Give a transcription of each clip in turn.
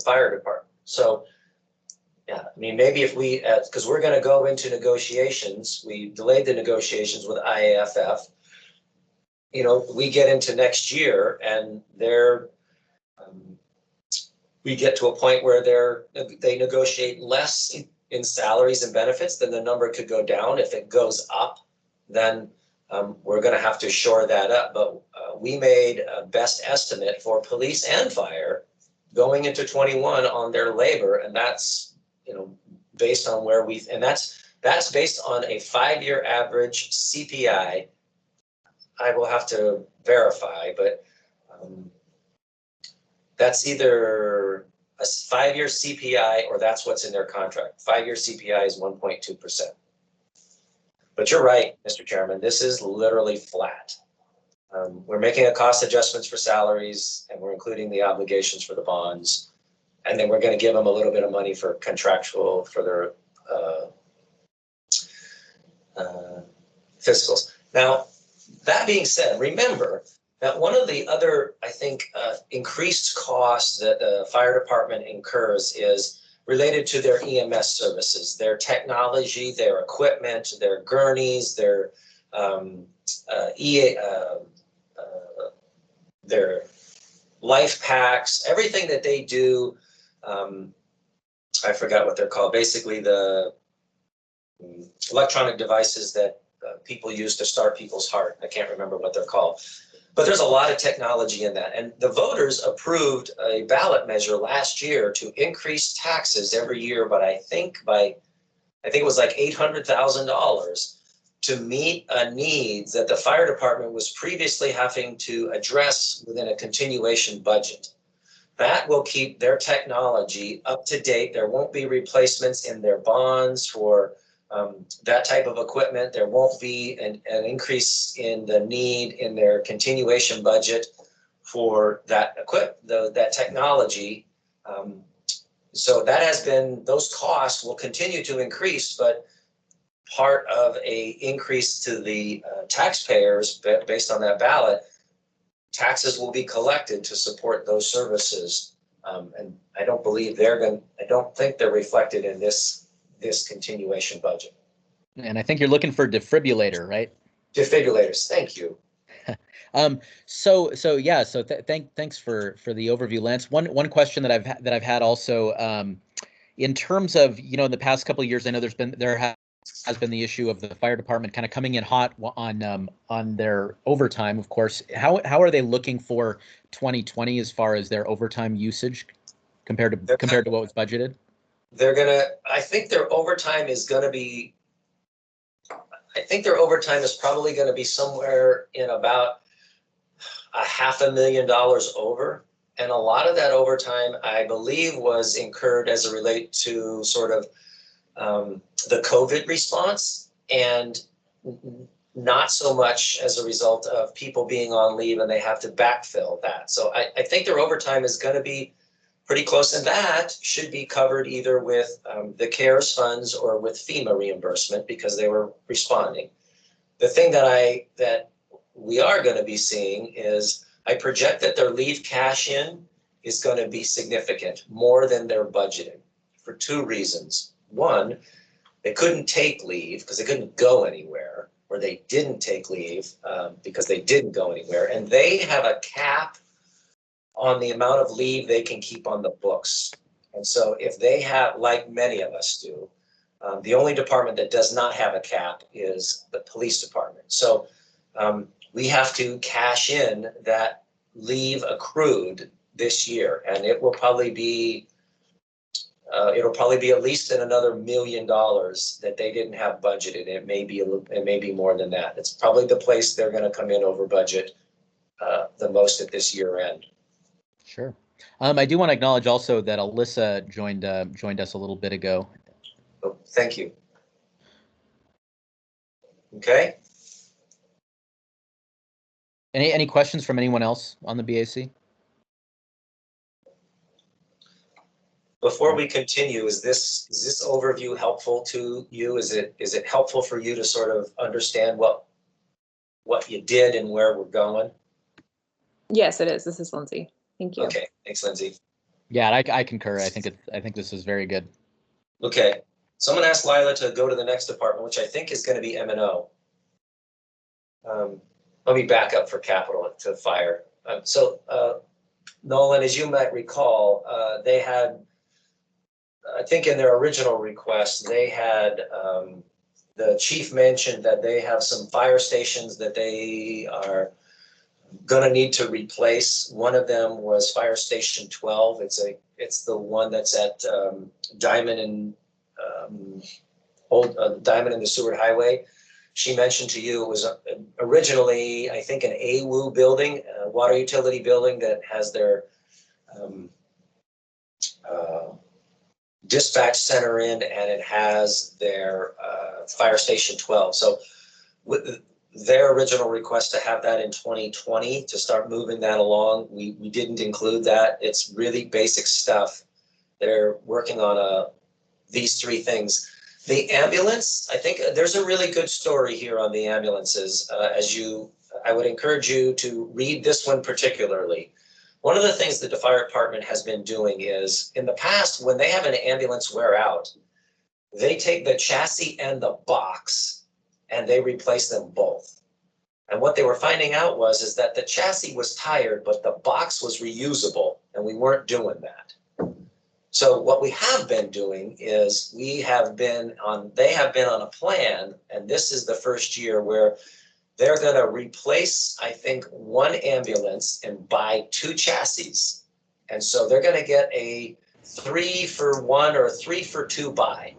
fire department. So, yeah, I mean, maybe if we, because we're going to go into negotiations, we delayed the negotiations with IAFF. You know, we get into next year and we get to a point where they negotiate less in salaries and benefits, then the number could go down. If it goes up, then we're going to have to shore that up. But we made a best estimate for police and fire going into 21 on their labor, and that's, you know, based on where that's based on a 5-year average CPI. I will have to verify, but that's either a 5-year CPI or that's what's in their contract. 5-year CPI is 1.2%. But you're right, Mr. Chairman, this is literally flat. We're making a cost adjustments for salaries, and we're including the obligations for the bonds. And then we're going to give them a little bit of money for contractual, for their fiscals. Now, that being said, remember that one of the other, I think, increased costs that the fire department incurs is related to their EMS services, their technology, their equipment, their gurneys, their life packs, everything that they do. I forgot what they're called. Basically, the electronic devices that people use to start people's heart. I can't remember what they're called. But there's a lot of technology in that. And the voters approved a ballot measure last year to increase taxes every year, but I think it was like $800,000 to meet a need that the fire department was previously having to address within a continuation budget. That will keep their technology up to date. There won't be replacements in their bonds for that type of equipment. There won't be an increase in the need in their continuation budget for that that technology. So that has been, those costs will continue to increase, but part of a increase to the taxpayers based on that ballot, taxes will be collected to support those services. And I don't believe I don't think they're reflected in this continuation budget. And I think you're looking for defibrillator, right? Defibrillators, thank you. So thanks for the overview, Lance. One question that I've had also, in terms of, you know, in the past couple of years, I know there has been the issue of the fire department kind of coming in hot on their overtime, of course. How are they looking for 2020 as far as their overtime usage compared to what was budgeted? I think their overtime is probably going to be somewhere in about $500,000 over. And a lot of that overtime, I believe, was incurred as it relates to sort of the COVID response, and not so much as a result of people being on leave and they have to backfill that. So I think their overtime is going to be pretty close, and that should be covered either with the CARES funds or with FEMA reimbursement because they were responding. The thing that we are going to be seeing is I project that their leave cash in is going to be significant, more than their budgeting, for 2 reasons. One, they couldn't take leave because they couldn't go anywhere, or they didn't take leave because they didn't go anywhere, and they have a cap on the amount of leave they can keep on the books. And so if they have, like many of us do, the only department that does not have a cap is the police department. So we have to cash in that leave accrued this year, and it will probably be at least another $1 million that they didn't have budgeted. It may be more than that. It's probably the place they're going to come in over budget the most at this year end. Sure. I do want to acknowledge also that Alyssa joined us a little bit ago. Oh, thank you. Okay. Any questions from anyone else on the BAC? Before we continue, is this overview helpful to you? Is it helpful for you to sort of understand what you did and where we're going? Yes, it is. This is Lindsay. Thank you. Okay, thanks, Lindsay. Yeah, I concur. I think this is very good. Okay, someone asked Lila to go to the next department, which I think is going to be M&O. Let me back up for capital to fire. Nolan, as you might recall, they had, I think in their original request, they had, the chief mentioned that they have some fire stations that they are gonna need to replace. One of them was Fire Station 12. It's the one that's at Diamond and Diamond and the Seward Highway. She mentioned to you it was originally, I think, an AWU building, a water utility building that has their dispatch center in, and it has their Fire Station 12. So with their original request to have that in 2020 to start moving that along, we didn't include that. It's really basic stuff. They're working on these three things. The ambulance, I think there's a really good story here on the ambulances. I would encourage you to read this one particularly. One of the things that the fire department has been doing is, in the past, when they have an ambulance wear out, they take the chassis and the box and they replace them both. And what they were finding out is that the chassis was tired, but the box was reusable, and we weren't doing that. So what we have been doing is they have been on a plan, and this is the first year where they're going to replace, I think, one ambulance and buy two chassis. And so they're going to get a 3-for-1 or a 3-for-2 buy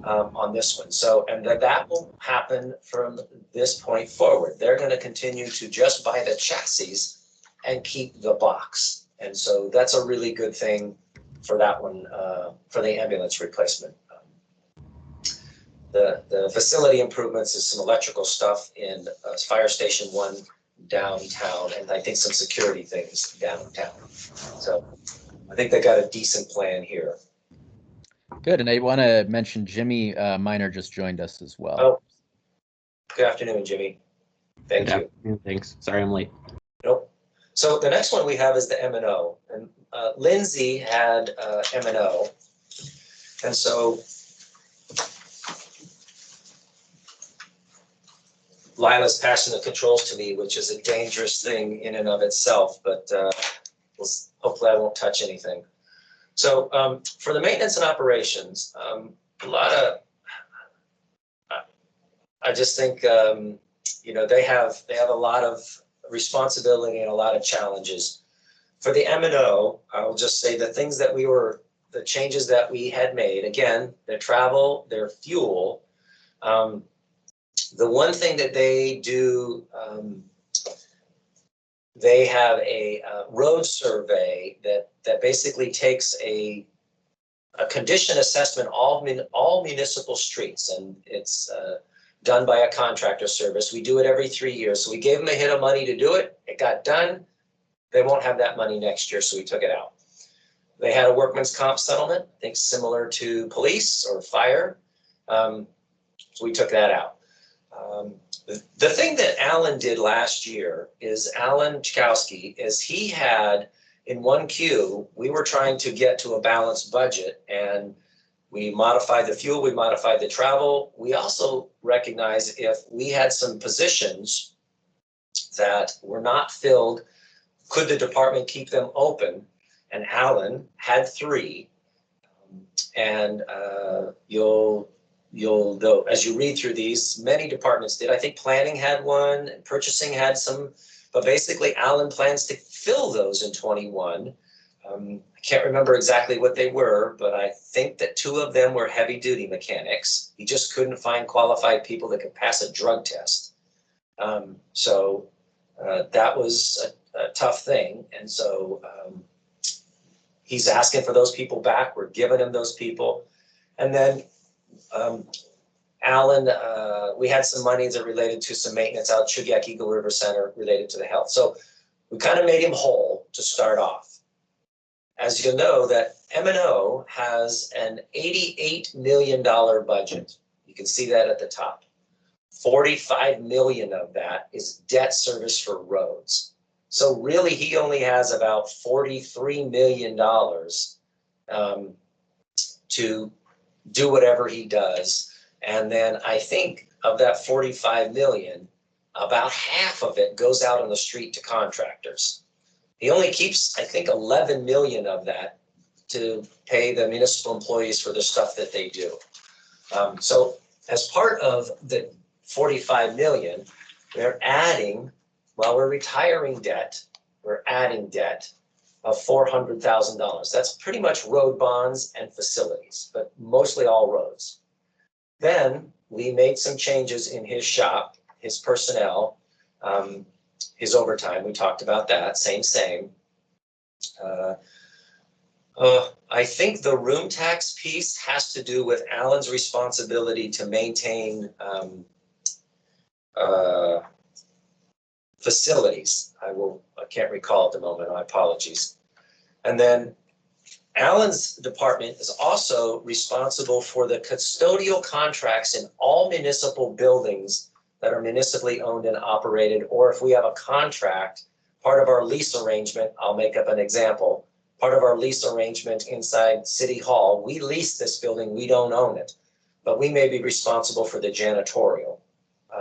on this one. So, and that will happen from this point forward. They're going to continue to just buy the chassis and keep the box. And so that's a really good thing for that one, for the ambulance replacement. The facility improvements is some electrical stuff in Fire Station 1 downtown, and I think some security things downtown. So I think they got a decent plan here. Good, and I want to mention Jimmy Miner just joined us as well. Oh, good afternoon, Jimmy. Thank you. Thanks. Sorry, I'm late. Nope. So the next one we have is the M&O, and Lindsay had M&O, and so Lila's passing the controls to me, which is a dangerous thing in and of itself, but hopefully I won't touch anything. So for the maintenance and operations, I just think, they have a lot of responsibility and a lot of challenges. For the M&O, I'll just say the changes that we had made, again, their travel, their fuel. The one thing that they do, they have a road survey that basically takes a condition assessment all municipal streets, and it's done by a contractor service. We do it every 3 years. So we gave them a hit of money to do it. It got done. They won't have that money next year, so we took it out. They had a workman's comp settlement, I think similar to police or fire. So we took that out. The thing that Alan did last year is Alan Chkowski is he had in 1Q, we were trying to get to a balanced budget, and we modified the fuel, we modified the travel. We also recognized if we had some positions that were not filled, could the department keep them open? And Alan had 3, and as you read through these, many departments did. I think planning had one, and purchasing had some, but basically Alan plans to fill those in 21. I can't remember exactly what they were, but I think that 2 of them were heavy duty mechanics. He just couldn't find qualified people that could pass a drug test. So that was a tough thing. And so he's asking for those people back. We're giving him those people. And then Alan, we had some money that related to some maintenance out at Chugach Eagle River Center related to the health. So we kind of made him whole to start off. As you know, that M&O has an $88 million budget. You can see that at the top. $45 million of that is debt service for roads. So really, he only has about $43 million to do whatever he does. And then I think of that 45 million, about half of it goes out on the street to contractors. He only keeps, I think, 11 million of that to pay the municipal employees for the stuff that they do. So as part of the 45 million, they're adding, while we're retiring debt, we're adding debt of $400,000. That's pretty much road bonds and facilities, but mostly all roads. Then we made some changes in his shop, his personnel, his overtime. We talked about that, same. I think the room tax piece has to do with Alan's responsibility to maintain facilities. I can't recall at the moment, my apologies. And then Alan's department is also responsible for the custodial contracts in all municipal buildings that are municipally owned and operated, or if we have a contract, part of our lease arrangement, I'll make up an example, part of our lease arrangement inside City Hall, we lease this building, we don't own it, but we may be responsible for the janitorial.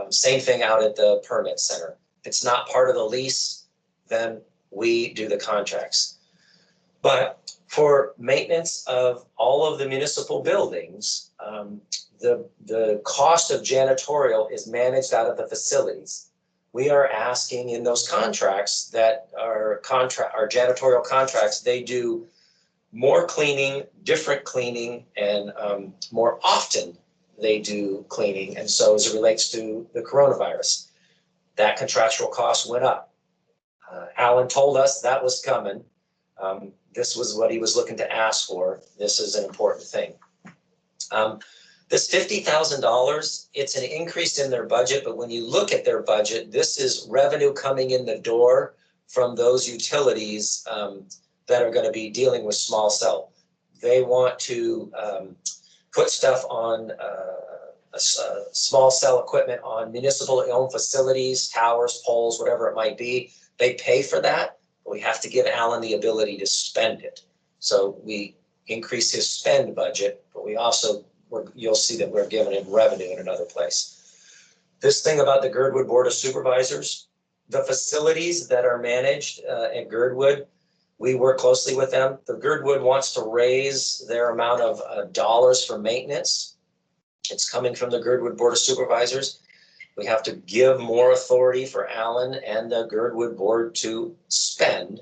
Same thing out at the permit center. If it's not part of the lease, then we do the contracts. But for maintenance of all of the municipal buildings, the cost of janitorial is managed out of the facilities. We are asking in those contracts that our janitorial contracts, they do more cleaning, different cleaning, and more often they do cleaning. And so as it relates to the coronavirus, that contractual cost went up. Alan told us that was coming. This was what he was looking to ask for. This is an important thing. This $50,000, it's an increase in their budget, but when you look at their budget, this is revenue coming in the door from those utilities that are going to be dealing with small cell. They want to put stuff on small cell equipment on municipal owned facilities, towers, poles, whatever it might be. They pay for that, but we have to give Alan the ability to spend it. So we increase his spend budget, but we also, you'll see that we're giving him revenue in another place. This thing about the Girdwood Board of Supervisors, the facilities that are managed at Girdwood, we work closely with them. The Girdwood wants to raise their amount of dollars for maintenance. It's coming from the Girdwood Board of Supervisors. We have to give more authority for Alan and the Girdwood Board to spend,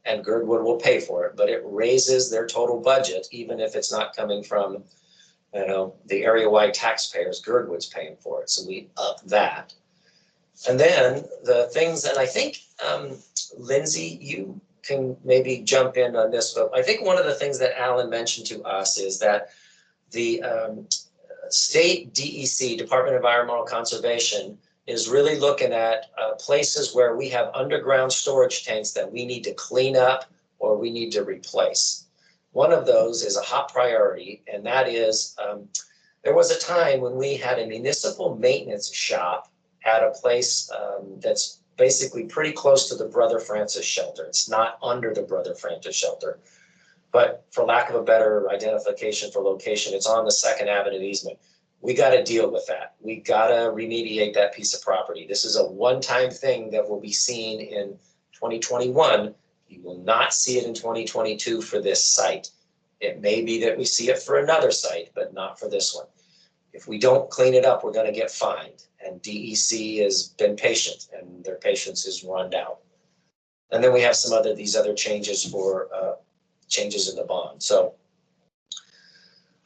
and Girdwood will pay for it, but it raises their total budget, even if it's not coming from, the area-wide taxpayers. Girdwood's paying for it, so we up that. And then the things, and I think, Lindsay, you can maybe jump in on this, but I think one of the things that Alan mentioned to us is that the state DEC, Department of Environmental Conservation, is really looking at places where we have underground storage tanks that we need to clean up or we need to replace. One of those is a hot priority, and that is, there was a time when we had a municipal maintenance shop at a place that's basically pretty close to the Brother Francis shelter. It's not under the Brother Francis shelter, but for lack of a better identification for location, it's on the 2nd Avenue easement. We got to deal with that. We got to remediate that piece of property. This is a one-time thing that will be seen in 2021. You will not see it in 2022 for this site. It may be that we see it for another site, but not for this one. If we don't clean it up, we're going to get fined. And DEC has been patient, and their patience is run out. And then we have some these other changes for changes in the bond. So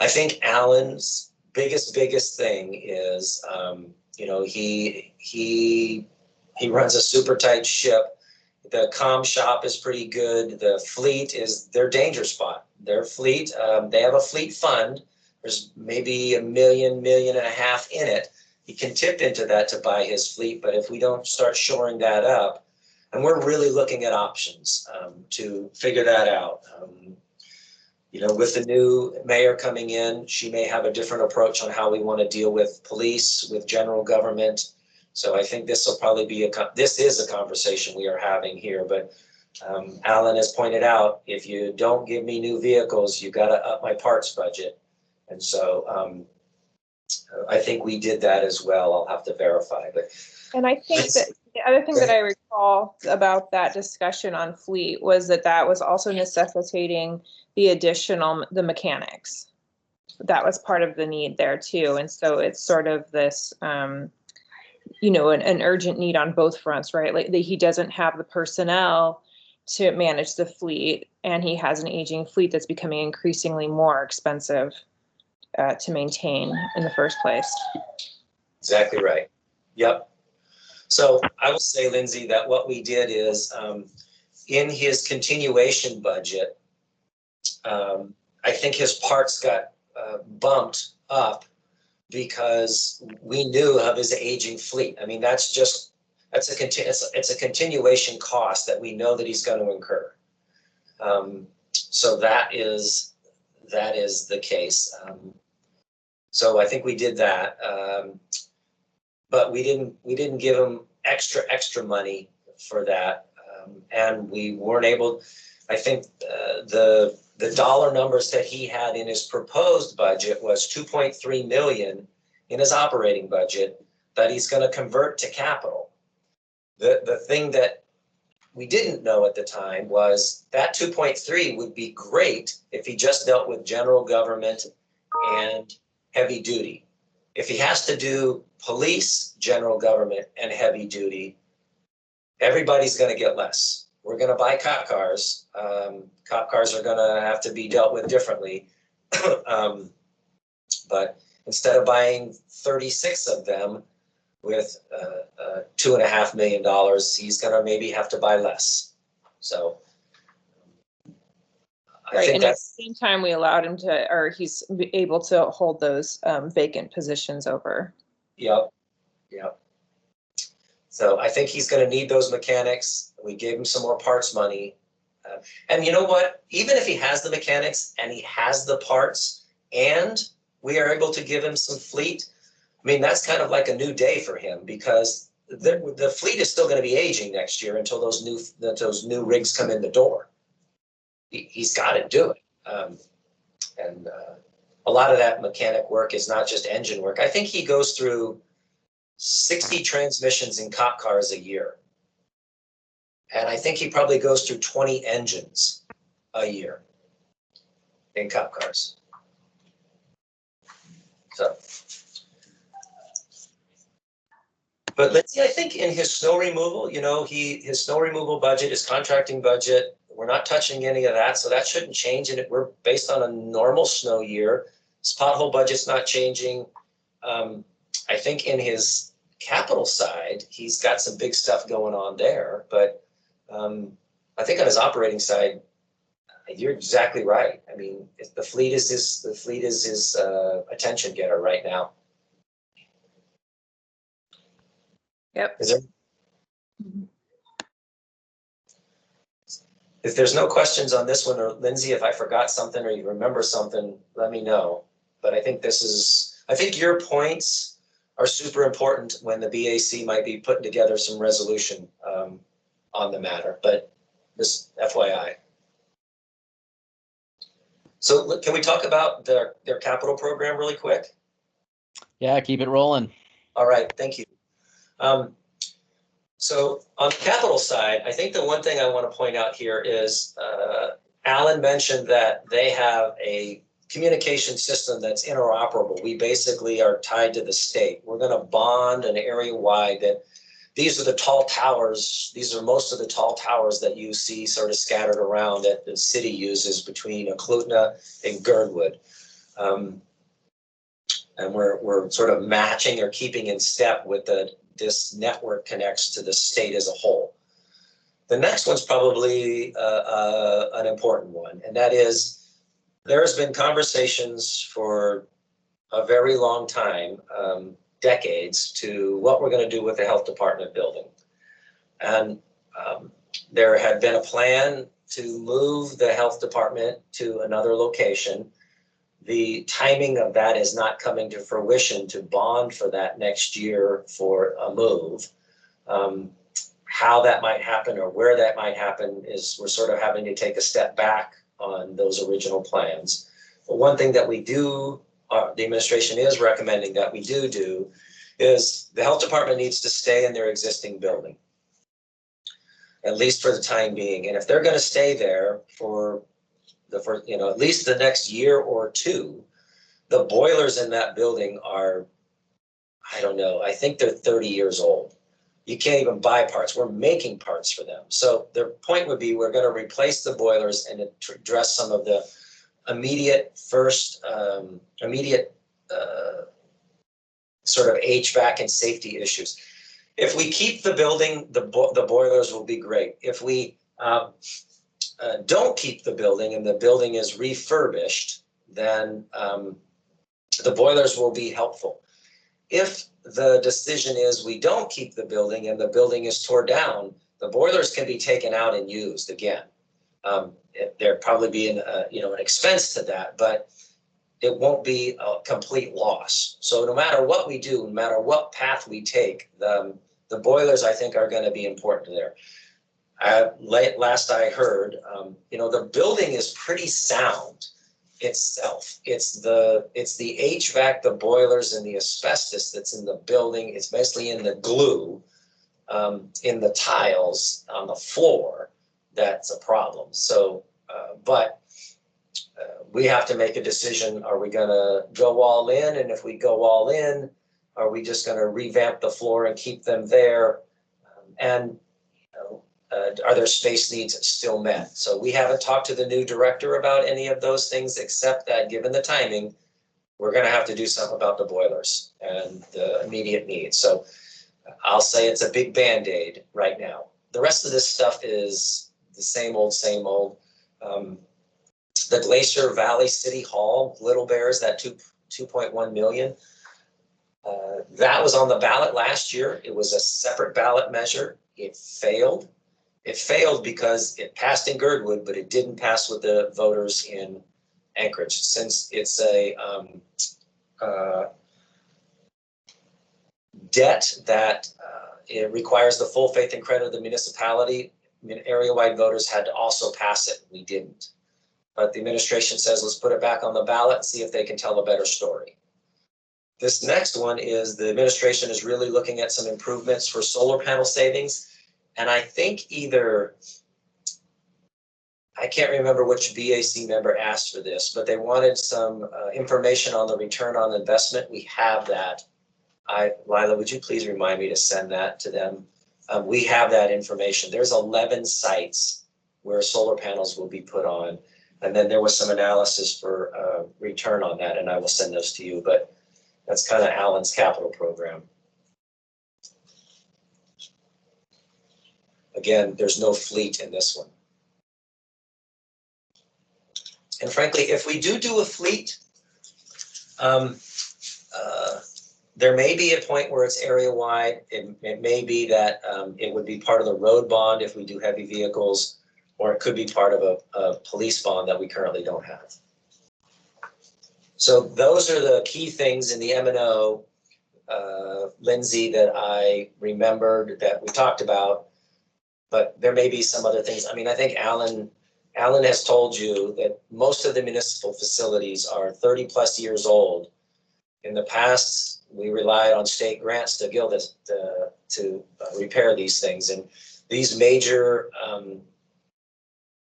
I think Alan's biggest thing is, he runs a super tight ship. The comm shop is pretty good. The fleet is their danger spot. Their fleet, they have a fleet fund. There's maybe $1.5 million in it. He can tip into that to buy his fleet, but if we don't start shoring that up, and we're really looking at options to figure that out. With the new mayor coming in, she may have a different approach on how we want to deal with police, with general government. So I think this will probably be this is a conversation we are having here, but Alan has pointed out, if you don't give me new vehicles, you got to up my parts budget. And so I think we did that as well. I'll have to verify, but. And I think that the other thing that I recall about that discussion on fleet was that was also necessitating the mechanics. That was part of the need there too. And so it's sort of this, you know, an urgent need on both fronts, right? Like he doesn't have the personnel to manage the fleet, and he has an aging fleet that's becoming increasingly more expensive to maintain in the first place. Exactly right. Yep. So I will say, Lindsay, that what we did is in his continuation budget, I think his parts got bumped up because we knew of his aging fleet. I mean, it's a continuation cost that we know that he's going to incur. So that is the case. So I think we did that, but we didn't give him extra money for that, and we weren't able. I think the dollar numbers that he had in his proposed budget was 2.3 million in his operating budget that he's going to convert to capital. The thing that we didn't know at the time was that 2.3 would be great if he just dealt with general government and heavy duty. If he has to do police, general government, and heavy duty, everybody's going to get less. We're going to buy cop cars. Cop cars are going to have to be dealt with differently. But instead of buying 36 of them with $2.5 million, he's going to maybe have to buy less. So I think and at the same time, we allowed him to, or he's able to hold those vacant positions over. Yep. So I think he's going to need those mechanics. We gave him some more parts money. And you know what? Even if he has the mechanics and he has the parts and we are able to give him some fleet, I mean, that's kind of like a new day for him, because the fleet is still going to be aging next year until those new rigs come in the door. He's got to do it. And a lot of that mechanic work is not just engine work. I think he goes through 60 transmissions in cop cars a year. And I think he probably goes through 20 engines a year in cop cars. So, but let's see, I think in his snow removal, you know, his snow removal budget, his contracting budget, we're not touching any of that, so that shouldn't change. And we're based on a normal snow year. His pothole budget's not changing. I think in his capital side, he's got some big stuff going on there. But I think on his operating side, you're exactly right. I mean, the fleet is his attention getter right now. Yep. Is there? If there's no questions on this one, or Lindsay, if I forgot something or you remember something, let me know. But I think I think your points are super important when the BAC might be putting together some resolution on the matter, but just FYI. So can we talk about their capital program really quick? Yeah, keep it rolling. All right, thank you. So on the capital side, I think the one thing I want to point out here is Alan mentioned that they have a communication system that's interoperable. We basically are tied to the state. We're going to bond an area wide that these are the tall towers. These are most of the tall towers that you see sort of scattered around that the city uses between Eklutna and Girdwood. And we're sort of matching or keeping in step with this network connects to the state as a whole. The next one's probably an important one, and that is there has been conversations for a very long time, decades, to what we're going to do with the health department building. And there had been a plan to move the health department to another location. the timing of that is not coming to fruition to bond for that next year for a move. How that might happen or where that might happen is we're sort of having to take a step back on those original plans. But one thing that we do, the administration is recommending that we do is the health department needs to stay in their existing building, at least for the time being. And if they're going to stay there for at least the next year or two, the boilers in that building are, I don't know, I think they're 30 years old. You can't even buy parts. We're making parts for them. So their point would be we're going to replace the boilers and address some of the immediate sort of HVAC and safety issues. If we keep the building, the boilers will be great. If we don't keep the building and the building is refurbished, then the boilers will be helpful. If the decision is we don't keep the building and the building is torn down, the boilers can be taken out and used again. There'd probably be an expense to that, but it won't be a complete loss. So no matter what we do, no matter what path we take, the boilers I think are going to be important there. Last I heard, the building is pretty sound itself. It's the HVAC, the boilers, and the asbestos that's in the building. It's basically in the glue, in the tiles on the floor. That's a problem. So, but we have to make a decision. Are we going to go all in? And if we go all in, are we just going to revamp the floor and keep them there? Are their space needs still met? So we haven't talked to the new director about any of those things, except that given the timing, we're going to have to do something about the boilers and the immediate needs. So I'll say it's a big Band-Aid right now. The rest of this stuff is the same old, same old. The Glacier Valley City Hall, Little Bears, that 2.1 million, that was on the ballot last year. It was a separate ballot measure. It failed. It failed because it passed in Girdwood, but it didn't pass with the voters in Anchorage. Since it's a debt that it requires the full faith and credit of the municipality, area-wide voters had to also pass it. We didn't. But the administration says, let's put it back on the ballot and see if they can tell a better story. This next one is the administration is really looking at some improvements for solar panel savings. And I think I can't remember which BAC member asked for this, but they wanted some information on the return on investment. We have that. Lila, would you please remind me to send that to them? We have that information. There's 11 sites where solar panels will be put on. And then there was some analysis for return on that, and I will send those to you. But that's kind of Alan's capital program. Again, there's no fleet in this one. And frankly, if we do a fleet, there may be a point where it's area-wide. It may be that it would be part of the road bond if we do heavy vehicles, or it could be part of a police bond that we currently don't have. So those are the key things in the M&O, Lindsay, that I remembered that we talked about. But there may be some other things. I mean, I think Alan has told you that most of the municipal facilities are 30 plus years old. In the past, we relied on state grants to repair these things. And these major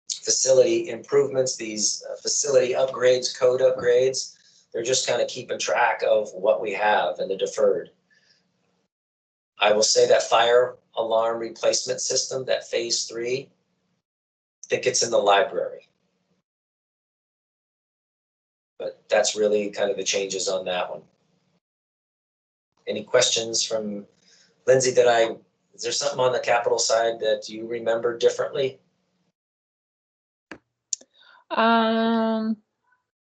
facility improvements, these facility upgrades, code upgrades, they're just kind of keeping track of what we have and the deferred. I will say that fire alarm replacement system, that phase 3, I think it's in the library. But that's really kind of the changes on that one. Any questions from Lindsay is there something on the capital side that you remember differently?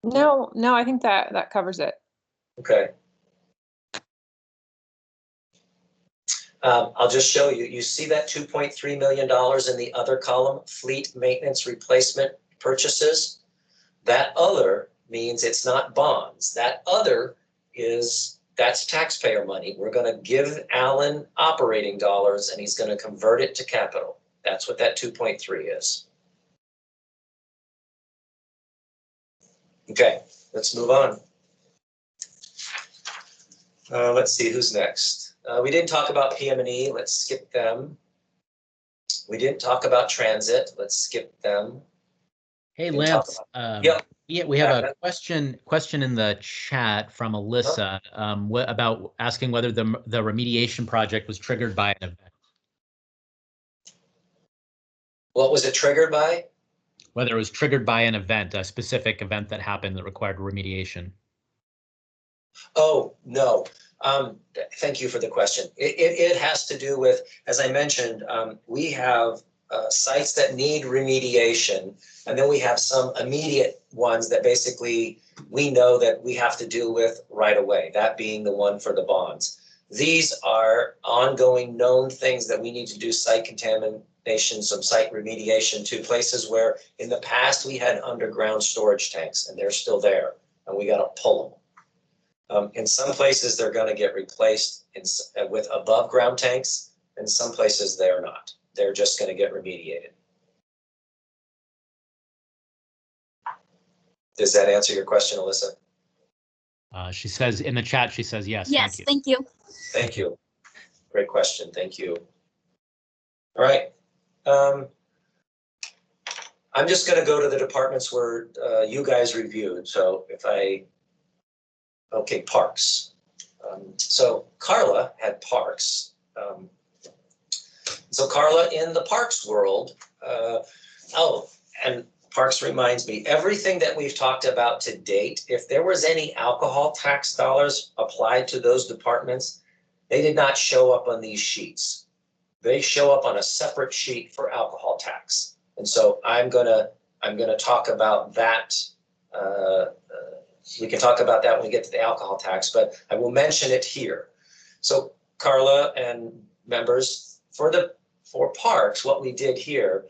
No, I think that covers it. Okay. I'll just show you. You see that $2.3 million in the other column, fleet maintenance replacement purchases? That other means it's not bonds. That other that's taxpayer money. We're going to give Alan operating dollars and he's going to convert it to capital. That's what that 2.3 is. Okay, let's move on. Let's see who's next. We didn't talk about PM&E. Let's skip them. We didn't talk about transit. Let's skip them. Hey, Lance. Yep. Yeah, we have a question in the chat from Alyssa about asking whether the remediation project was triggered by an event. What was it triggered by? Whether it was triggered by an event, a specific event that happened that required remediation. Oh, no. Thank you for the question. It has to do with, as I mentioned, we have sites that need remediation, and then we have some immediate ones that basically we know that we have to deal with right away, that being the one for the bonds. These are ongoing known things that we need to do site contamination, some site remediation to places where in the past we had underground storage tanks and they're still there and we got to pull them. In some places they're going to get replaced with above ground tanks, in some places they're not. They're just going to get remediated. Does that answer your question, Alyssa? She says in the chat, she says yes. Yes, thank you. Thank you. Great question. Thank you. All right. I'm just going to go to the departments where you guys reviewed. So okay, parks. So Carla had parks. So Carla, in the parks world, and parks reminds me, everything that we've talked about to date, if there was any alcohol tax dollars applied to those departments, they did not show up on these sheets. They show up on a separate sheet for alcohol tax. And so I'm gonna talk about that. We can talk about that when we get to the alcohol tax, but I will mention it here. So Carla and members, for parks, what we did here,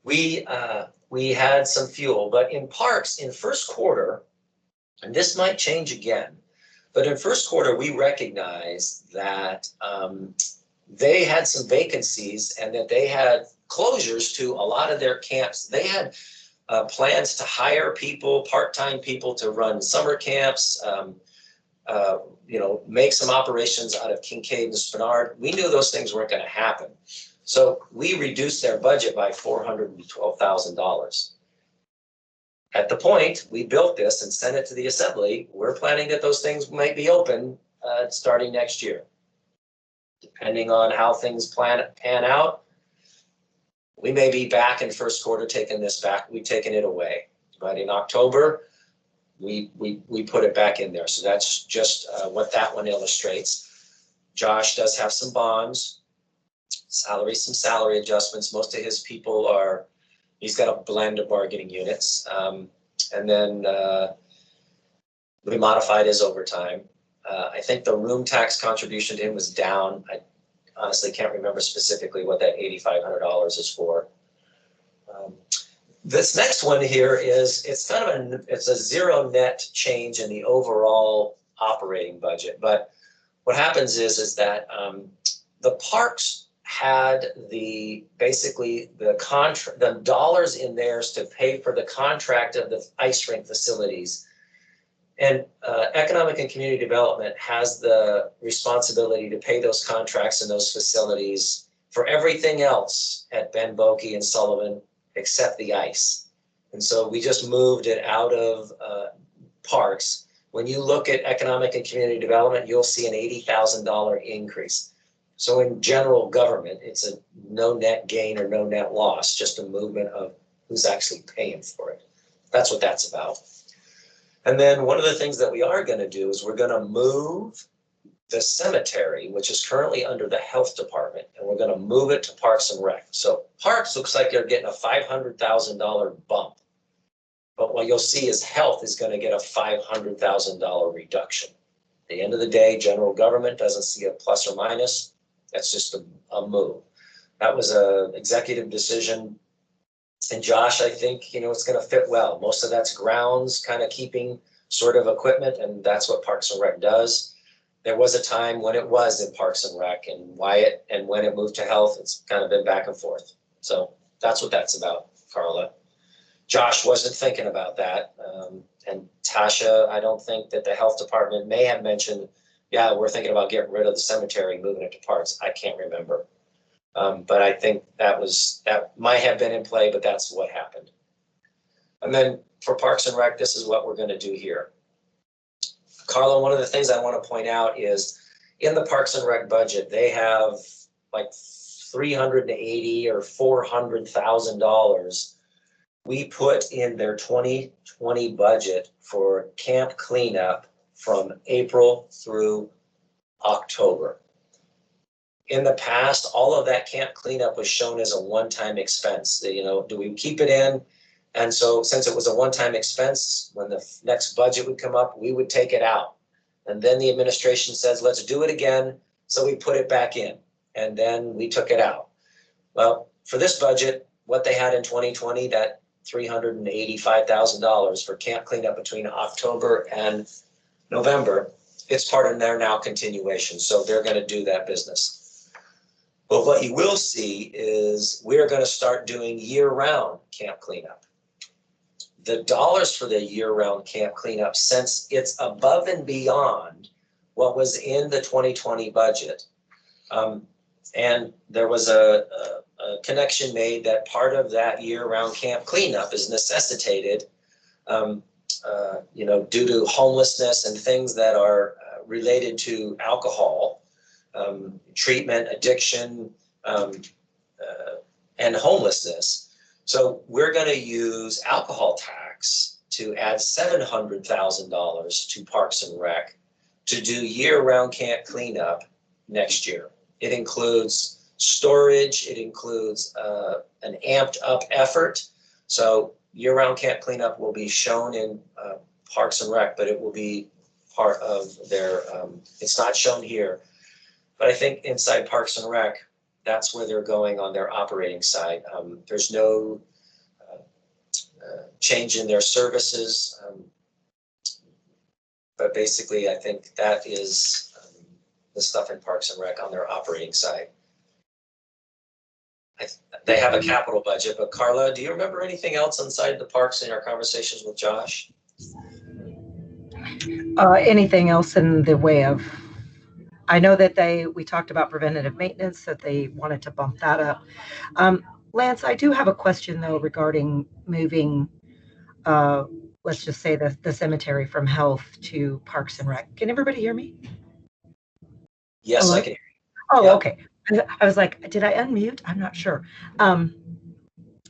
we had some fuel, but in parks, in first quarter, and this might change again, but in first quarter, we recognized that they had some vacancies and that they had closures to a lot of their camps. They had plans to hire people, part-time people to run summer camps, make some operations out of Kincaid and Spenard. We knew those things weren't going to happen. So we reduced their budget by $412,000. At the point we built this and sent it to the assembly, we're planning that those things might be open starting next year. Depending on how things pan out, we may be back in first quarter taking this back. We've taken it away. But in October, we put it back in there. So that's just what that one illustrates. Josh does have some bonds, some salary adjustments. Most of his people he's got a blend of bargaining units. And then we modified his overtime. I think the room tax contribution to him was down. I honestly can't remember specifically what that $8,500 is for. This next one here is, it's a zero net change in the overall operating budget. But what happens is that the parks had the dollars in theirs to pay for the contract of the ice rink facilities. And Economic and Community Development has the responsibility to pay those contracts and those facilities for everything else at Ben Boeke and Sullivan except the ice. And so we just moved it out of parks. When you look at Economic and Community Development, you'll see an $80,000 increase. So in general government, it's a no net gain or no net loss, just a movement of who's actually paying for it. That's what that's about. And then one of the things that we are going to do is we're going to move the cemetery, which is currently under the health department, and we're going to move it to Parks and Rec. So Parks looks like they're getting a $500,000 bump. But what you'll see is health is going to get a $500,000 reduction. At the end of the day, general government doesn't see a plus or minus. That's just a move. That was an executive decision And Josh, I think, it's going to fit well. Most of that's grounds, kind of keeping sort of equipment, and that's what Parks and Rec does. There was a time when it was in Parks and Rec, and Wyatt, and when it moved to health, it's kind of been back and forth. So that's what that's about, Carla. Josh wasn't thinking about that. And Tasha, I don't think that the health department may have mentioned, yeah, we're thinking about getting rid of the cemetery, moving it to parks. I can't remember. But I think that might have been in play, but that's what happened. And then for Parks and Rec, this is what we're going to do here. Carla, one of the things I want to point out is in the Parks and Rec budget, they have like $380,000 or $400,000 we put in their 2020 budget for camp cleanup from April through October. In the past, all of that camp cleanup was shown as a one-time expense. Do we keep it in? And so since it was a one-time expense, when the next budget would come up, we would take it out. And then the administration says, let's do it again. So we put it back in, and then we took it out. Well, for this budget, what they had in 2020, that $385,000 for camp cleanup between October and November, it's part of their now continuation. So they're going to do that business. But what you will see is we're going to start doing year-round camp cleanup. The dollars for the year-round camp cleanup, since it's above and beyond what was in the 2020 budget, and there was a connection made that part of that year-round camp cleanup is necessitated, due to homelessness and things that are related to alcohol, treatment, addiction, and homelessness. So we're going to use alcohol tax to add $700,000 to Parks and Rec to do year-round camp cleanup next year. It includes storage, it includes an amped up effort. So year-round camp cleanup will be shown in Parks and Rec, but it will be part of their, it's not shown here. But I think inside Parks and Rec, that's where they're going on their operating side. There's no change in their services. But basically, I think that is the stuff in Parks and Rec on their operating side. They have a capital budget, but Carla, do you remember anything else inside the parks in our conversations with Josh? Anything else in the way of, I know that we talked about preventative maintenance, that they wanted to bump that up. Lance, I do have a question though regarding moving, let's just say the cemetery from health to Parks and Rec. Can everybody hear me? Yes, Hello? I can hear you. Oh, Yeah. Okay. I was like, did I unmute? I'm not sure.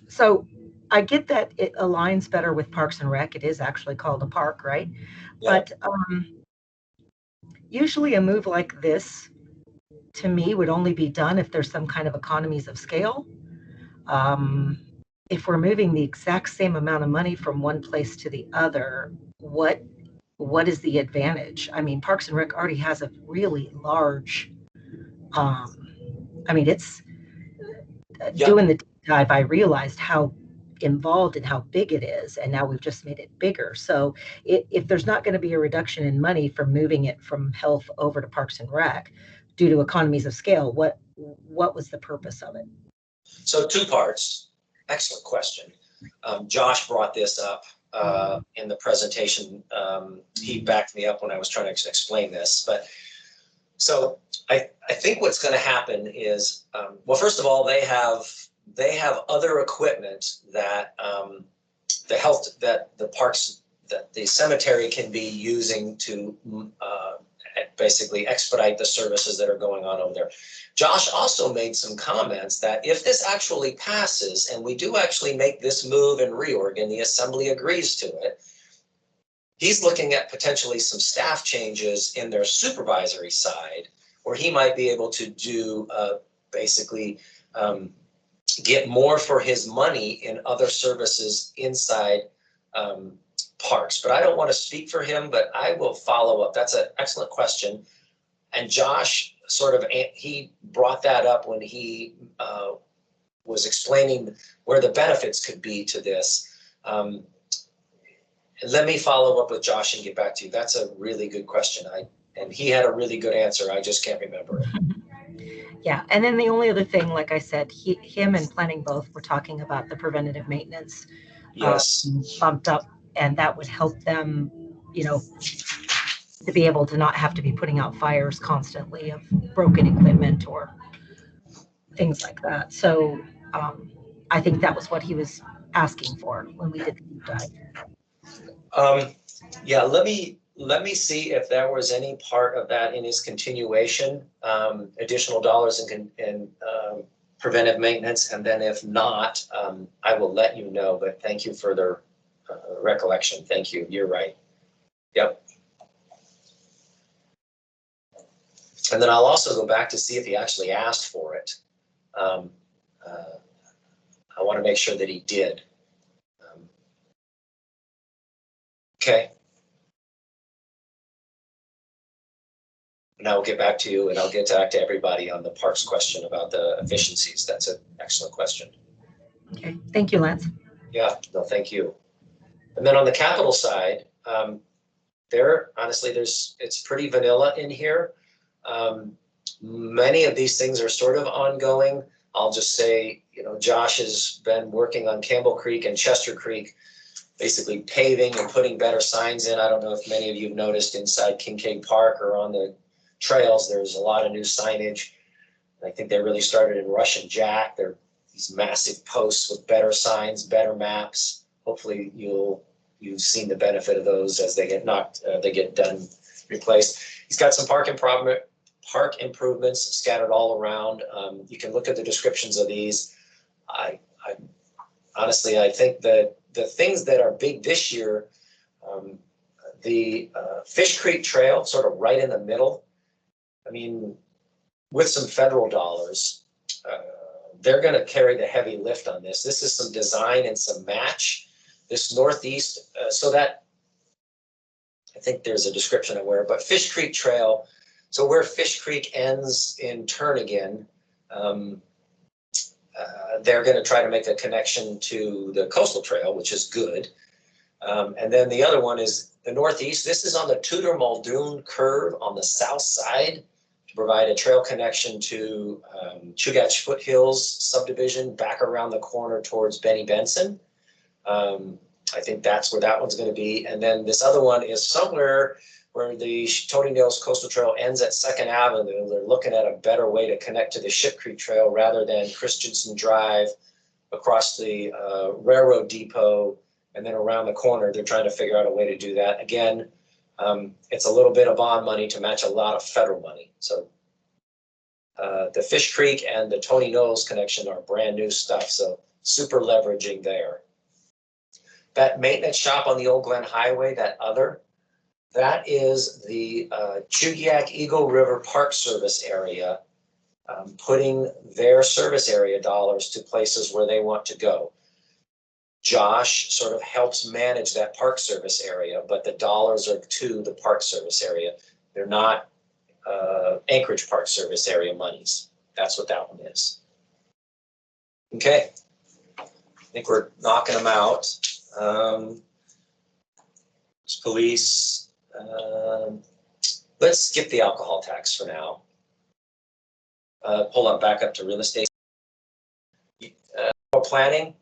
So I get that it aligns better with Parks and Rec. It is actually called a park, right? Yeah. But usually a move like this, to me, would only be done if there's some kind of economies of scale. If we're moving the exact same amount of money from one place to the other, what is the advantage? I mean, Parks and Rec already has a really large, it's doing the deep dive, I realized how involved and how big it is, and now we've just made it bigger. So if there's not going to be a reduction in money from moving it from health over to Parks and Rec due to economies of scale, what was the purpose of it? So two parts. Excellent question. Josh brought this up in the presentation. He backed me up when I was trying to explain this. But so I think what's going to happen is, well, first of all, they have other equipment that the parks, that the cemetery can be using to basically expedite the services that are going on over there. Josh also made some comments that if this actually passes and we do actually make this move and reorg and the assembly agrees to it, he's looking at potentially some staff changes in their supervisory side, where he might be able to do get more for his money in other services inside parks. But I don't want to speak for him, but I will follow up. That's an excellent question. And Josh he brought that up when he was explaining where the benefits could be to this. Let me follow up with Josh and get back to you. That's a really good question. And he had a really good answer. I just can't remember it. Yeah, and then the only other thing, like I said, him and planning both were talking about the preventative maintenance Yes. bumped up, and that would help them, you know, to be able to not have to be putting out fires constantly of broken equipment or things like that. So I think that was what he was asking for when we did the deep dive. Yeah, let me see if there was any part of that in his continuation, additional dollars in preventive maintenance, and then if not, I will let you know. But thank you for the recollection. Thank you. You're right. Yep. And then I'll also go back to see if he actually asked for it. I want to make sure that he did. Okay. And I'll get back to you, and I'll get back to everybody on the parks question about the efficiencies. That's an excellent question. Okay, thank you, Lance. Yeah, no, thank you. And then on the capital side, honestly, it's pretty vanilla in here. Many of these things are sort of ongoing. I'll just say, Josh has been working on Campbell Creek and Chester Creek, basically paving and putting better signs in. I don't know if many of you have noticed inside Kincaid Park or on the trails, there's a lot of new signage. I think they really started in Rush and Jack. They're these massive posts with better signs, better maps. Hopefully you've seen the benefit of those as they get done, replaced. He's got some park improvements scattered all around. You can look at the descriptions of these. I honestly, I think that the things that are big this year, the Fish Creek Trail, sort of right in the middle. I mean, with some federal dollars, they're going to carry the heavy lift on this. This is some design and some match. This northeast, so that I think there's a description of where, but Fish Creek Trail, so where Fish Creek ends in Turnagain, they're going to try to make a connection to the coastal trail, which is good. And then the other one is the northeast. This is on the Tudor Muldoon curve on the south side to provide a trail connection to Chugach Foothills subdivision back around the corner towards Benny Benson. I think that's where that one's going to be. And then this other one is somewhere where the Tony Nails Coastal Trail ends at 2nd Avenue. They're looking at a better way to connect to the Ship Creek Trail rather than Christensen Drive across the railroad depot and then around the corner. They're trying to figure out a way to do that. Again, it's a little bit of bond money to match a lot of federal money. So the Fish Creek and the Tony Knowles connection are brand new stuff. So super leveraging there. That maintenance shop on the Old Glen Highway, that is the Chugach Eagle River Park Service area, putting their service area dollars to places where they want to go. Josh sort of helps manage that park service area, but the dollars are to the park service area. They're not Anchorage Park Service area monies. That's what that one is. Okay, I think we're knocking them out. Police. Let's skip the alcohol tax for now. Pull up back up to real estate. Planning.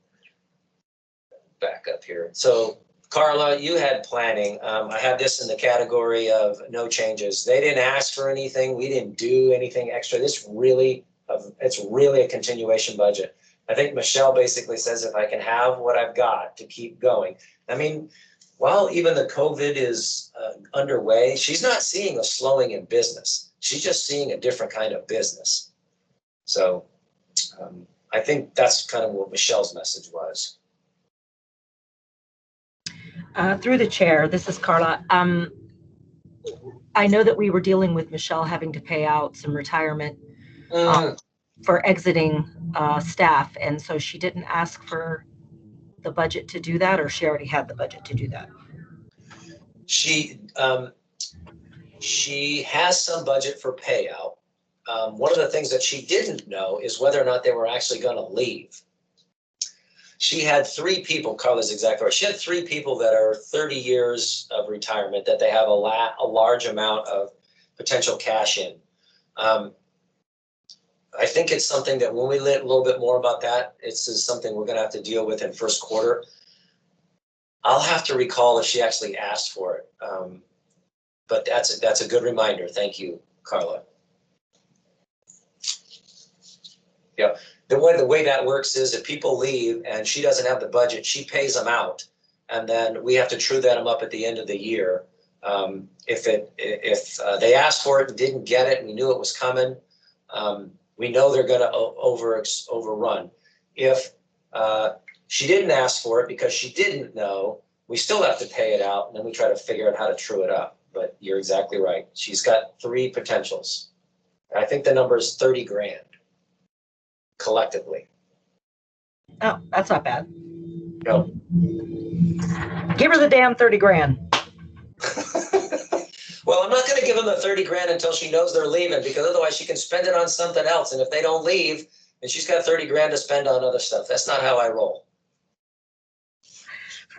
Back up here. So Carla, you had planning. I had this in the category of no changes. They didn't ask for anything. We didn't do anything extra. It's really a continuation budget. I think Michelle basically says if I can have what I've got to keep going. I mean, while even the COVID is underway, she's not seeing a slowing in business. She's just seeing a different kind of business. So I think that's kind of what Michelle's message was. Through the chair, this is Carla. I know that we were dealing with Michelle having to pay out some retirement for exiting staff, and so she didn't ask for the budget to do that, or she already had the budget to do that? She has some budget for payout. one of the things that she didn't know is whether or not they were actually going to leave. She had 3 people, Carla's exactly right. She had 3 people that are 30 years of retirement that they have a large amount of potential cash in. I think it's something that when we learn a little bit more about that, it's something we're going to have to deal with in first quarter. I'll have to recall if she actually asked for it. But that's a good reminder. Thank you, Carla. Yeah, the way that works is if people leave and she doesn't have the budget, she pays them out, and then we have to true them up at the end of the year. If they asked for it and didn't get it, and we knew it was coming, we know they're going to overrun. If she didn't ask for it because she didn't know, we still have to pay it out, and then we try to figure out how to true it up. But you're exactly right. She's got 3 potentials. I think the number is 30 grand collectively. Oh, that's not bad. No. Give her the damn 30 grand. Well, I'm not going to give them the 30 grand until she knows they're leaving, because otherwise she can spend it on something else. And if they don't leave, then she's got 30 grand to spend on other stuff. That's not how I roll.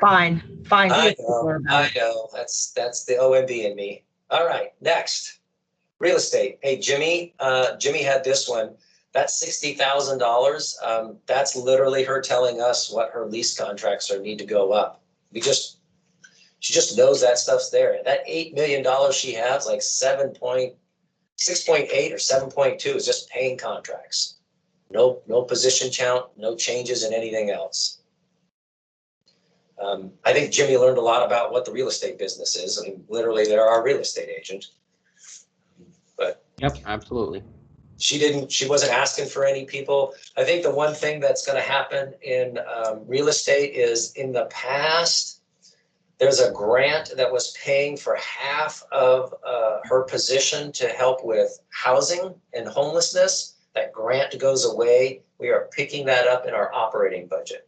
Fine. I know. That's the OMB in me. All right, next. Real estate. Hey, Jimmy had this one. That's $60,000. That's literally her telling us what her lease contracts need to go up. She just knows that stuff's there. That $8 million she has, like 6.8 or 7.2 is just paying contracts. No position count, no changes in anything else. I think Jimmy learned a lot about what the real estate business is. I mean, literally, they're our real estate agent. But yep, absolutely. She wasn't asking for any people. I think the one thing that's going to happen in real estate is, in the past, there's a grant that was paying for half of her position to help with housing and homelessness. That grant goes away. We are picking that up in our operating budget.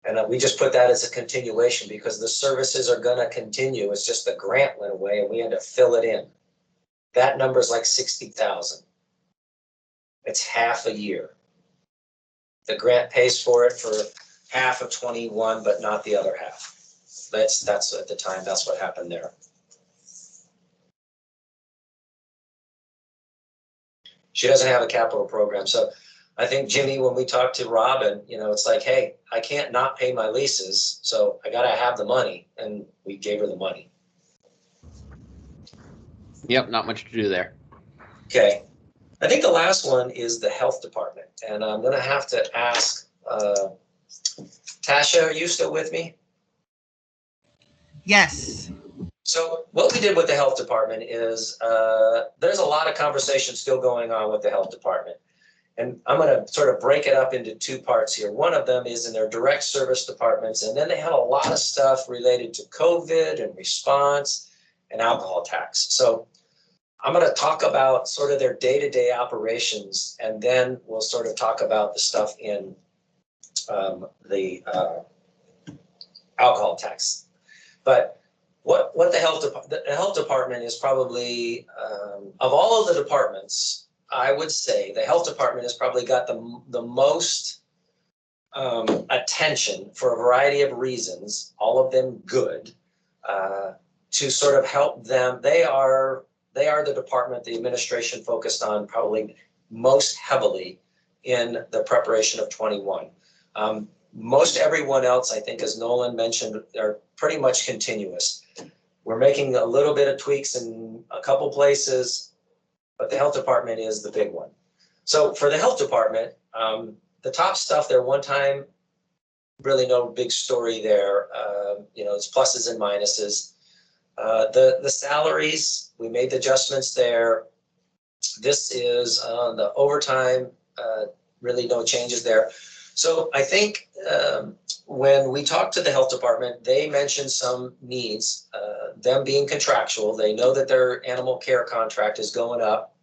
And we just put that as a continuation because the services are going to continue. It's just the grant went away and we had to fill it in. That number is like 60,000. It's half a year. The grant pays for it for half of 21, but not the other half. That's at the time, that's what happened there. She doesn't have a capital program. So I think, Jimmy, when we talked to Robin, it's like, hey, I can't not pay my leases, so I got to have the money. And we gave her the money. Yep, not much to do there. Okay. I think the last one is the health department. And I'm going to have to ask, Tasha, are you still with me? Yes. So what we did with the health department is there's a lot of conversation still going on with the health department. And I'm going to sort of break it up into 2 parts here. One of them is in their direct service departments. And then they had a lot of stuff related to COVID and response and alcohol tax. So I'm going to talk about sort of their day-to-day operations, and then we'll sort of talk about the stuff in the alcohol tax. But what the health department is probably, of all of the departments, I would say the health department has probably got the most attention for a variety of reasons, all of them good, to sort of help them. They are the department the administration focused on probably most heavily in the preparation of 21. Most everyone else, I think, as Nolan mentioned, are pretty much continuous. We're making a little bit of tweaks in a couple places, but the health department is the big one. So for the health department, the top stuff there, one time, really no big story there. It's pluses and minuses. The salaries, we made the adjustments there. This is the overtime, really no changes there. So I think when we talked to the health department, they mentioned some needs, them being contractual. They know that their animal care contract is going up.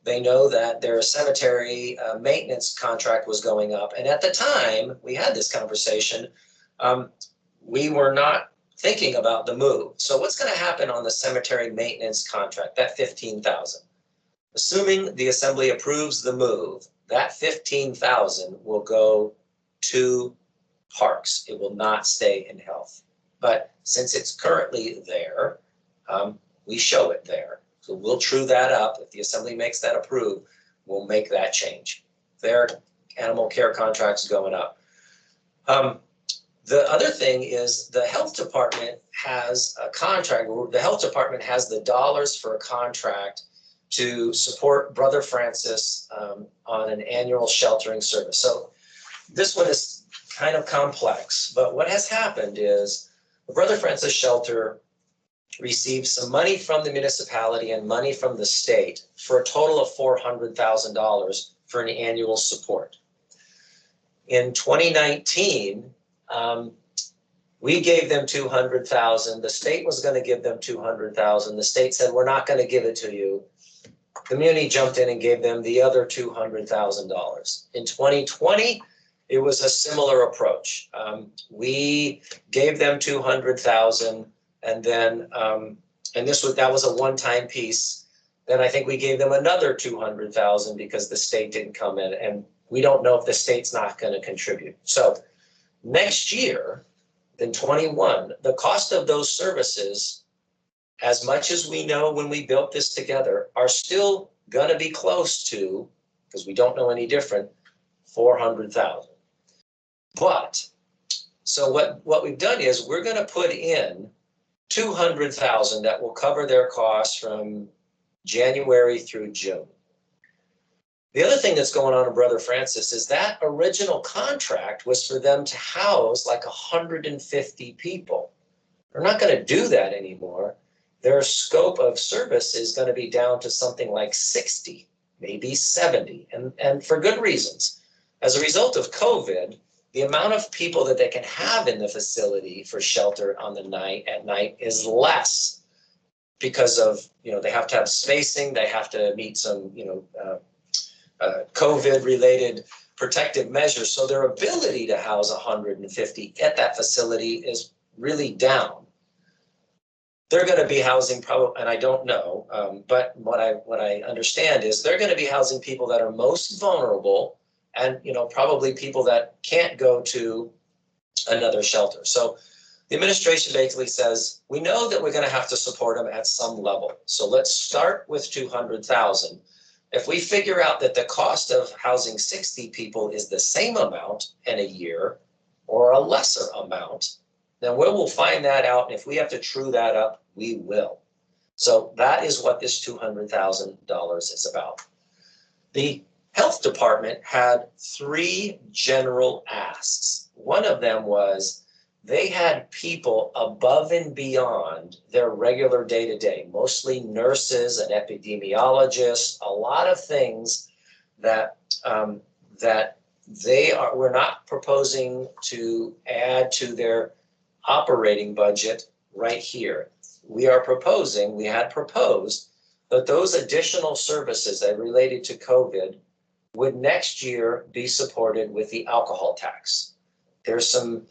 They know that their cemetery maintenance contract was going up. And at the time we had this conversation, we were not thinking about the move. So what's going to happen on the cemetery maintenance contract, that $15,000? Assuming the assembly approves the move, that $15,000 will go to parks. It will not stay in health. But since it's currently there, we show it there. So we'll true that up. If the assembly makes that approve, we'll make that change. Their animal care contract's going up. The other thing is the health department has a contract. The health department has the dollars for a contract to support Brother Francis on an annual sheltering service. So this one is kind of complex, but what has happened is the Brother Francis shelter received some money from the municipality and money from the state for a total of $400,000 for an annual support. In 2019, we gave them $200,000. The state was going to give them $200,000. The state said, we're not going to give it to you. The Muni jumped in and gave them the other $200,000. In 2020, it was a similar approach. We gave them $200,000, and then that was a one-time piece. Then I think we gave them another $200,000 because the state didn't come in, and we don't know if the state's not going to contribute. So next year, in 21, the cost of those services, as much as we know when we built this together, are still going to be close to, because we don't know any different, $400,000. But, so what we've done is we're going to put in $200,000 that will cover their costs from January through June. The other thing that's going on in Brother Francis is that original contract was for them to house like 150 people. They're not going to do that anymore. Their scope of service is going to be down to something like 60, maybe 70, and for good reasons. As a result of COVID, the amount of people that they can have in the facility for shelter on the night at night is less because of, they have to have spacing, they have to meet some, COVID-related protective measures. So their ability to house 150 at that facility is really down. They're going to be housing probably, and I don't know, but what I understand is they're going to be housing people that are most vulnerable and, probably people that can't go to another shelter. So the administration basically says, we know that we're going to have to support them at some level. So let's start with $200,000. If we figure out that the cost of housing 60 people is the same amount in a year or a lesser amount, then we will find that out. And if we have to true that up, we will. So that is what this $200,000 is about. The health department had 3 general asks. One of them was they had people above and beyond their regular day-to-day, mostly nurses and epidemiologists, a lot of things that we're not proposing to add to their operating budget right here. We had proposed that those additional services that related to COVID would next year be supported with the alcohol tax. There's some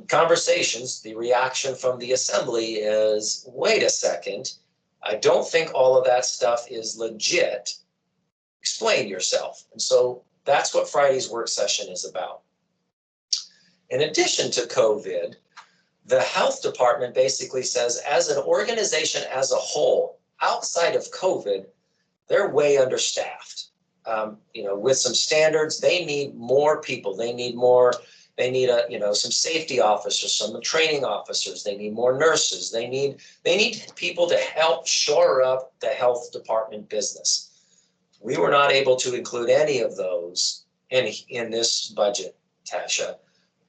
conversations. The reaction from the assembly is, wait a second, I don't think all of that stuff is legit. Explain yourself. And so that's what Friday's work session is about. In addition to COVID, the health department basically says, as an organization as a whole, outside of COVID, they're way understaffed. With some standards, they need more people. They need some safety officers, some training officers. They need more nurses. They need people to help shore up the health department business. We were not able to include any of those in this budget, Tasha.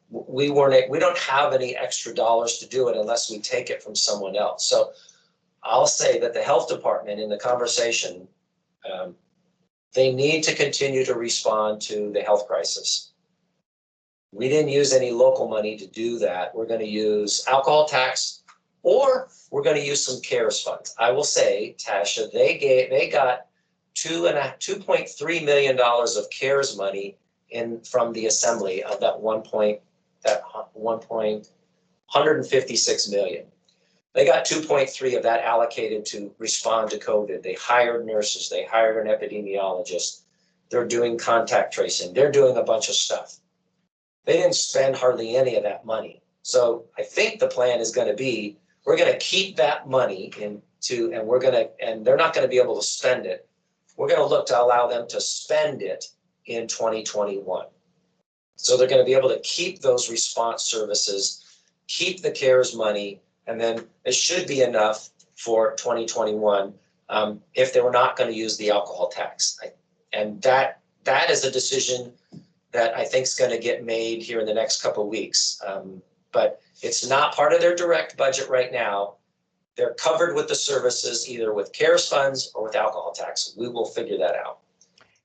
We don't have any extra dollars to do it unless we take it from someone else. So I'll say that the health department in the conversation, they need to continue to respond to the health crisis. We didn't use any local money to do that. We're going to use alcohol tax, or we're going to use some CARES funds. I will say, Tasha, they got $2.3 million of CARES money from the assembly of that 1.3 156 million. They got 2.3 of that allocated to respond to COVID. They hired nurses, they hired an epidemiologist. They're doing contact tracing. They're doing a bunch of stuff. They didn't spend hardly any of that money. So I think the plan is going to be, we're going to keep that money and they're not going to be able to spend it. We're going to look to allow them to spend it in 2021. So they're going to be able to keep those response services, keep the CARES money, and then it should be enough for 2021 if they were not going to use the alcohol tax. And that is a decision that I think is going to get made here in the next couple of weeks. But it's not part of their direct budget right now. They're covered with the services, either with CARES funds or with alcohol tax. We will figure that out.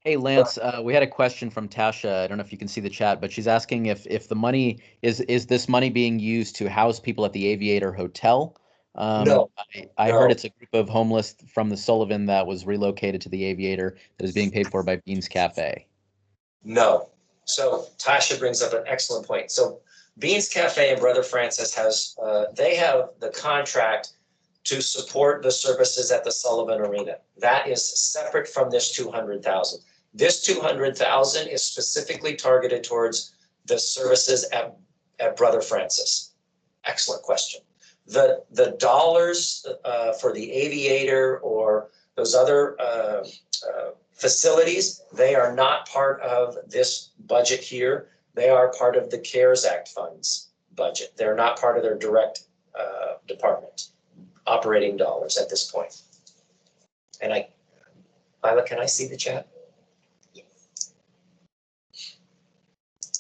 Hey, Lance, we had a question from Tasha. I don't know if you can see the chat, but she's asking if the money is this money being used to house people at the Aviator Hotel? No. I heard it's a group of homeless from the Sullivan that was relocated to the Aviator that is being paid for by Beans Cafe. No. So Tasha brings up an excellent point. So Beans Cafe and Brother Francis they have the contract to support the services at the Sullivan Arena. That is separate from this 200,000. This 200,000 is specifically targeted towards the services at Brother Francis. Excellent question. The dollars for the Aviator or those other facilities, they are not part of this budget here. They are part of the CARES Act funds budget. They're not part of their direct department operating dollars at this point. And Lila, can I see the chat? Yes.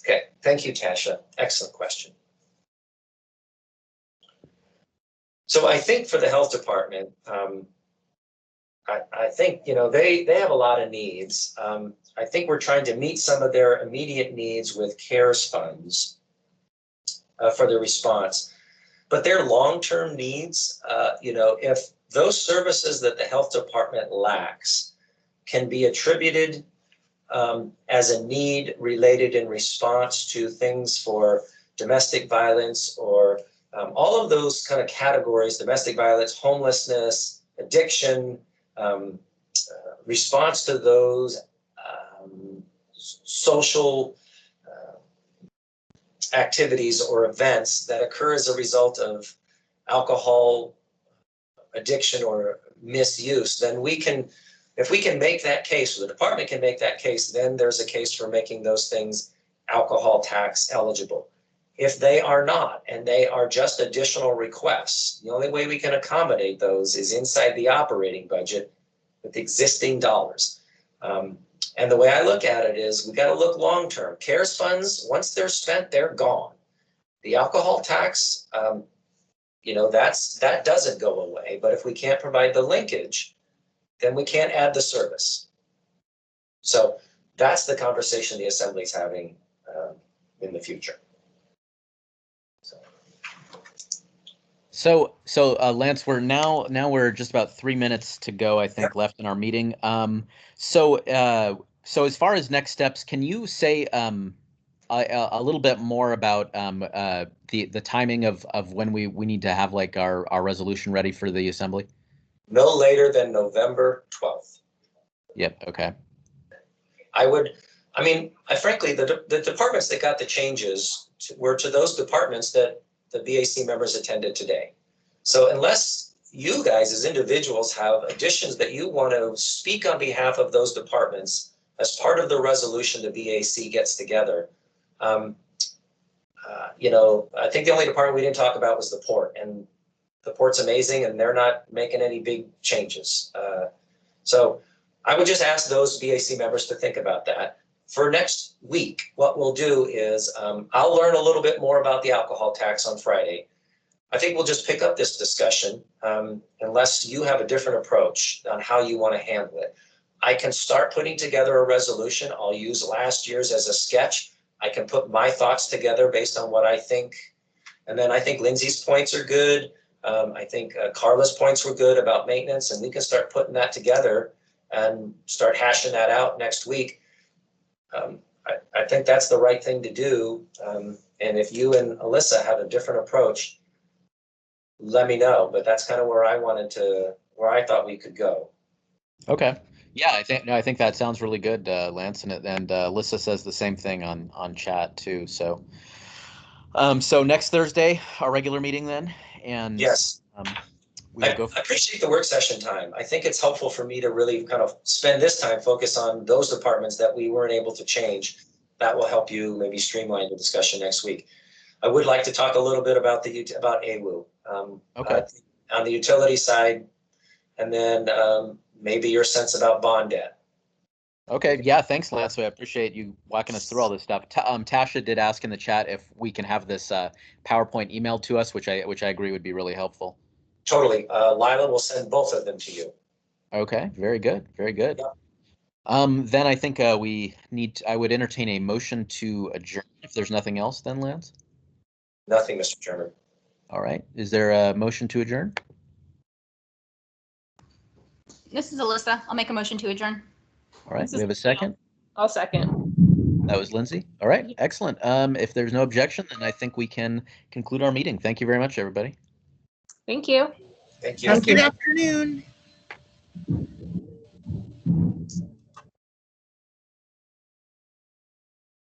Okay, thank you, Tasha. Excellent question. So I think for the health department, I think, they have a lot of needs. I think we're trying to meet some of their immediate needs with CARES funds for the response. But their long-term needs, if those services that the health department lacks can be attributed as a need related in response to things for domestic violence or all of those kind of categories, domestic violence, homelessness, addiction, response to those social activities or events that occur as a result of alcohol addiction or misuse, then if we can make that case, or the department can make that case, then there's a case for making those things alcohol tax eligible. If they are not, and they are just additional requests, the only way we can accommodate those is inside the operating budget with existing dollars. And the way I look at it is we got to look long-term. CARES funds, once they're spent, they're gone. The alcohol tax, that doesn't go away. But if we can't provide the linkage, then we can't add the service. So that's the conversation the Assembly's having in the future. So Lance, we're just about 3 minutes to go, I think, left in our meeting. So as far as next steps, can you say a little bit more about the timing of when we need to have like our resolution ready for the Assembly? No later than November 12th. Yep. Okay. Frankly, the departments that got the changes were to those departments that the BAC members attended today. So unless you guys as individuals have additions that you want to speak on behalf of those departments as part of the resolution the BAC gets together, I think the only department we didn't talk about was the port, and the port's amazing and they're not making any big changes. So I would just ask those BAC members to think about that. For next week, what we'll do is I'll learn a little bit more about the alcohol tax on Friday. I think we'll just pick up this discussion unless you have a different approach on how you want to handle it. I can start putting together a resolution. I'll use last year's as a sketch. I can put my thoughts together based on what I think. And then I think Lindsay's points are good. I think Carla's points were good about maintenance, and we can start putting that together and start hashing that out next week. I think that's the right thing to do. And if you and Alyssa have a different approach, let me know. But that's kind of where I thought we could go. Okay. Yeah, I think that sounds really good, Lance, and Alyssa says the same thing on chat too. So, so next Thursday, our regular meeting then, and Yes. We will go. I appreciate the work session time. I think it's helpful for me to really kind of spend this time focus on those departments that we weren't able to change. That will help you maybe streamline the discussion next week. I would like to talk a little bit about AWU. Okay. On the utility side, and then maybe your sense about bond debt. Okay. Yeah. Thanks, Lance. I appreciate you walking us through all this stuff. Tasha did ask in the chat if we can have this PowerPoint emailed to us, which I agree would be really helpful. Totally. Lila will send both of them to you. Okay. Very good. Very good. Yep. Then I think I would entertain a motion to adjourn if there's nothing else then, Lance. Nothing, Mr. Chairman. All right. Is there a motion to adjourn? This is Alyssa. I'll make a motion to adjourn. All right. We have a second. I'll second. That was Lindsay. All right. Excellent. If there's no objection, then I think we can conclude our meeting. Thank you very much, everybody. Thank you. Thank you. Thank you. Good afternoon.